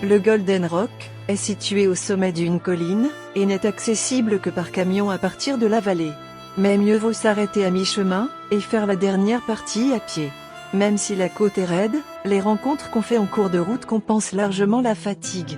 Le Golden Rock est situé au sommet d'une colline, et n'est accessible que par camion à partir de la vallée. Mais mieux vaut s'arrêter à mi-chemin, et faire la dernière partie à pied. Même si la côte est raide, les rencontres qu'on fait en cours de route compensent largement la fatigue.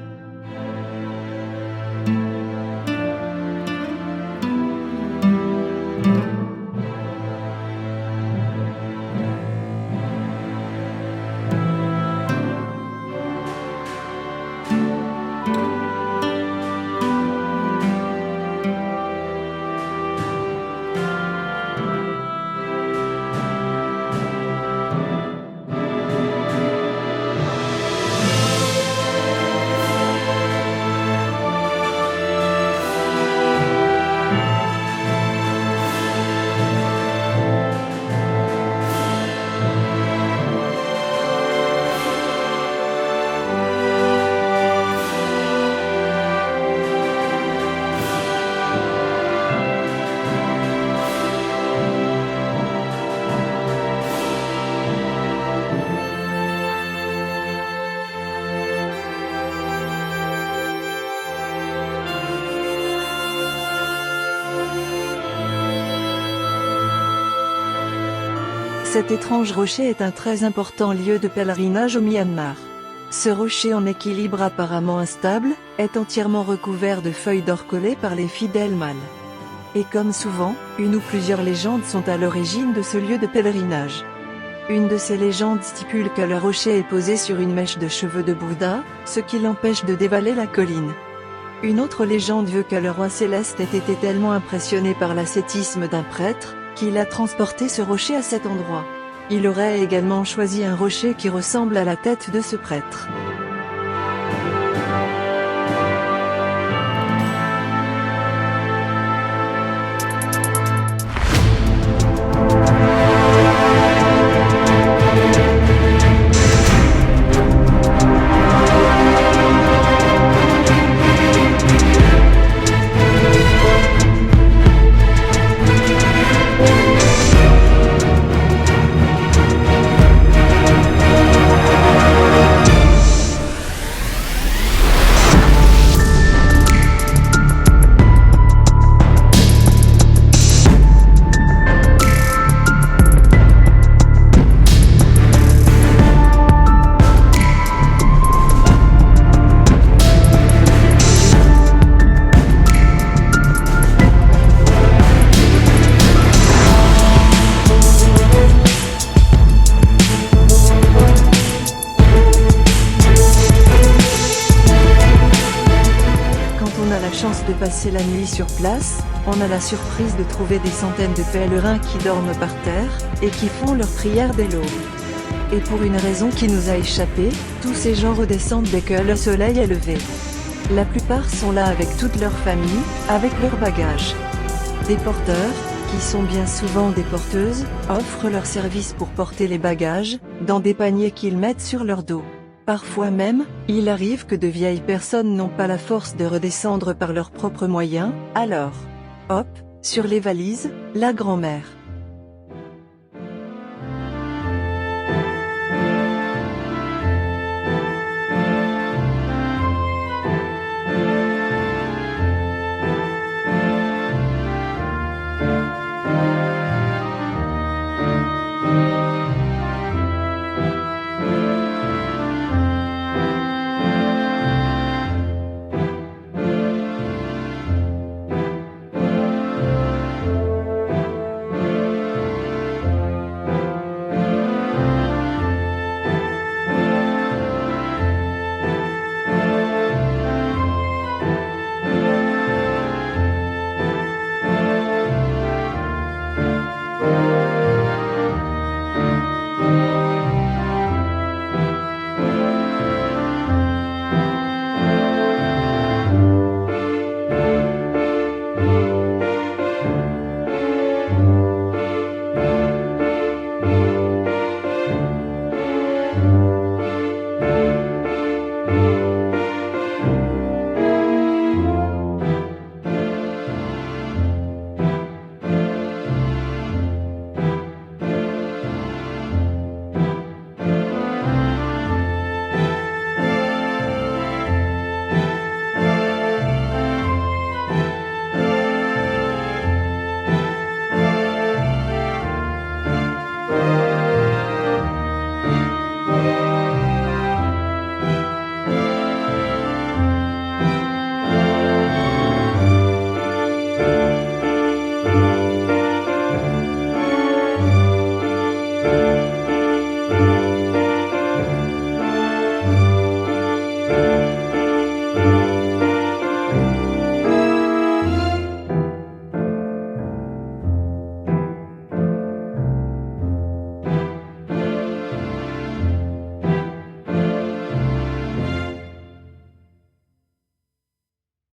Cet étrange rocher est un très important lieu de pèlerinage au Myanmar. Ce rocher en équilibre apparemment instable, est entièrement recouvert de feuilles d'or collées par les fidèles mâles. Et comme souvent, une ou plusieurs légendes sont à l'origine de ce lieu de pèlerinage. Une de ces légendes stipule que le rocher est posé sur une mèche de cheveux de Bouddha, ce qui l'empêche de dévaler la colline. Une autre légende veut que le roi céleste ait été tellement impressionné par l'ascétisme d'un prêtre, qu'il a transporté ce rocher à cet endroit. Il aurait également choisi un rocher qui ressemble à la tête de ce prêtre. De passer la nuit sur place, on a la surprise de trouver des centaines de pèlerins qui dorment par terre, et qui font leur prière dès l'aube. Et pour une raison qui nous a échappé, tous ces gens redescendent dès que le soleil est levé. La plupart sont là avec toute leur famille, avec leurs bagages. Des porteurs, qui sont bien souvent des porteuses, offrent leur service pour porter les bagages, dans des paniers qu'ils mettent sur leur dos. Parfois même, il arrive que de vieilles personnes n'ont pas la force de redescendre par leurs propres moyens, alors, hop, sur les valises, la grand-mère.